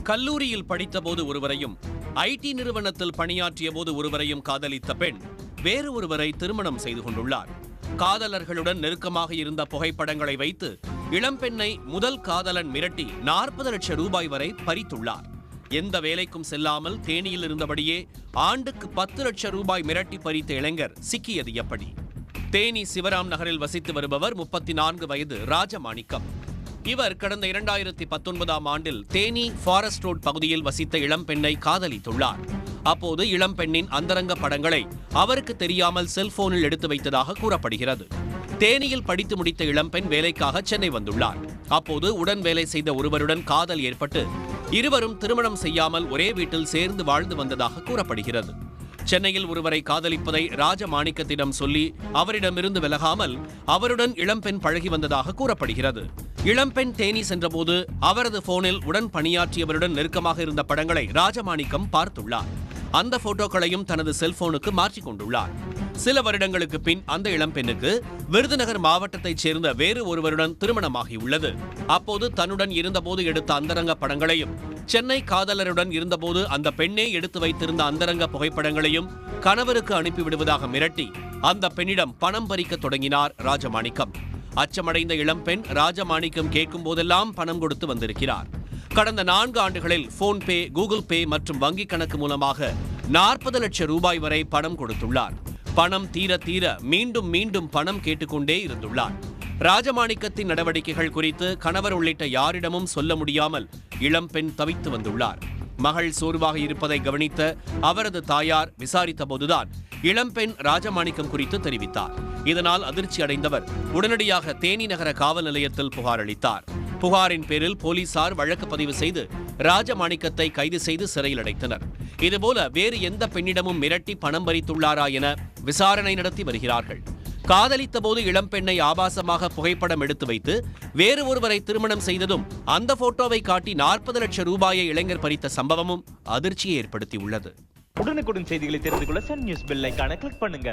கல்லூரியில் படித்தபோது ஒருவரையும் ஐடி நிறுவனத்தில் பணியாற்றிய போது ஒருவரையும் காதலித்த பெண் வேறு ஒருவரை திருமணம் செய்து கொண்டுள்ளார். காதலர்களுடன் நெருக்கமாக இருந்த புகைப்படங்களை வைத்து இளம்பெண்ணை முதல் காதலன் மிரட்டி 40 லட்சம் ரூபாய் வரை பறித்துள்ளார். எந்த வேலைக்கும் செல்லாமல் தேனியில் இருந்தபடியே ஆண்டுக்கு 10 லட்சம் ரூபாய் மிரட்டி பறித்த இளைஞர் சிக்கியது எப்படி? தேனி சிவராம் நகரில் வசித்து வருபவர் 34 வயது ராஜமாணிக்கம். இவர் கடந்த 2019ஆம் ஆண்டில் தேனி ஃபாரஸ்ட் ரோட் பகுதியில் வசித்த இளம்பெண்ணை காதலித்துள்ளார். அப்போது இளம்பெண்ணின் அந்தரங்க படங்களை அவருக்கு தெரியாமல் செல்போனில் எடுத்து வைத்ததாக கூறப்படுகிறது. தேனியில் படித்து முடித்த இளம்பெண் வேலைக்காக சென்னை வந்துள்ளார். அப்போது உடன் வேலை செய்த ஒருவருடன் காதல் ஏற்பட்டு இருவரும் திருமணம் செய்யாமல் ஒரே வீட்டில் சேர்ந்து வாழ்ந்து வந்ததாக கூறப்படுகிறது. சென்னையில் ஒருவரை காதலிப்பதை ராஜமாணிக்கத்திடம் சொல்லி அவரிடமிருந்து விலகாமல் அவருடன் இளம்பெண் பழகி வந்ததாக கூறப்படுகிறது. இளம்பெண் தேனி சென்றபோது அவரது போனில் உடன் பணியாற்றியவருடன் நெருக்கமாக இருந்த படங்களை ராஜமாணிக்கம் பார்த்துள்ளார். அந்த போட்டோக்களையும் தனது செல்போனுக்கு மாற்றிக் கொண்டுள்ளார். சில வருடங்களுக்கு பின் அந்த இளம்பெண்ணுக்கு விருதுநகர் மாவட்டத்தைச் சேர்ந்த வேறு ஒருவருடன் திருமணமாகியுள்ளது. அப்போது தன்னுடன் இருந்தபோது எடுத்த அந்தரங்க படங்களையும் சென்னை காதலருடன் இருந்தபோது அந்த பெண்ணே எடுத்து வைத்திருந்த அந்தரங்க புகைப்படங்களையும் கணவருக்கு அனுப்பிவிடுவதாக மிரட்டி அந்த பெண்ணிடம் பணம் பறிக்க தொடங்கினார் ராஜமாணிக்கம். அச்சமடைந்த இளம்பெண் ராஜமாணிக்கம் கேட்கும் போதெல்லாம் பணம் கொடுத்து வந்திருக்கிறார். கடந்த 4 ஆண்டுகளில் போன்பே, கூகுள் பே மற்றும் வங்கிக் கணக்கு மூலமாக 40 லட்சம் ரூபாய் வரை பணம் கொடுத்துள்ளார். பணம் தீர தீர மீண்டும் மீண்டும் பணம் கேட்டுக்கொண்டே இருந்துள்ளார். ராஜமாணிக்கத்தின் நடவடிக்கைகள் குறித்து கணவர் உள்ளிட்ட யாரிடமும் சொல்ல முடியாமல் இளம்பெண் தவித்து வந்துள்ளார். மகள் சோர்வாக இருப்பதை கவனித்த அவரது தாயார் விசாரித்த போதுதான் இளம்பெண் ராஜமாணிக்கம் குறித்து தெரிவித்தார். இதனால் அதிர்ச்சி அடைந்தவர் உடனடியாக தேனி நகர காவல் நிலையத்தில் புகார் அளித்தார். புகாரின் பேரில் போலீசார் வழக்கு பதிவு செய்து ராஜமாணிக்கத்தை கைது செய்து சிறையில் அடைத்தனர். இதுபோல வேறு எந்த பெண்ணிடமும் மிரட்டி பணம் பறித்துள்ளாரா என விசாரணை நடத்தி வருகிறார்கள். காதலித்த போது இளம்பெண்ணை ஆபாசமாக புகைப்படம் எடுத்து வைத்து வேறு ஒருவரை திருமணம் செய்ததும் அந்த போட்டோவை காட்டி 40 லட்சம் ரூபாயை இளைஞர் பறித்த சம்பவமும் அதிர்ச்சியை ஏற்படுத்தியுள்ளது. உடனுக்குடன் செய்திகளை தெரிந்து கொள்ள சன் நியூஸ் பெல் ஐகானை கிளிக் பண்ணுங்க.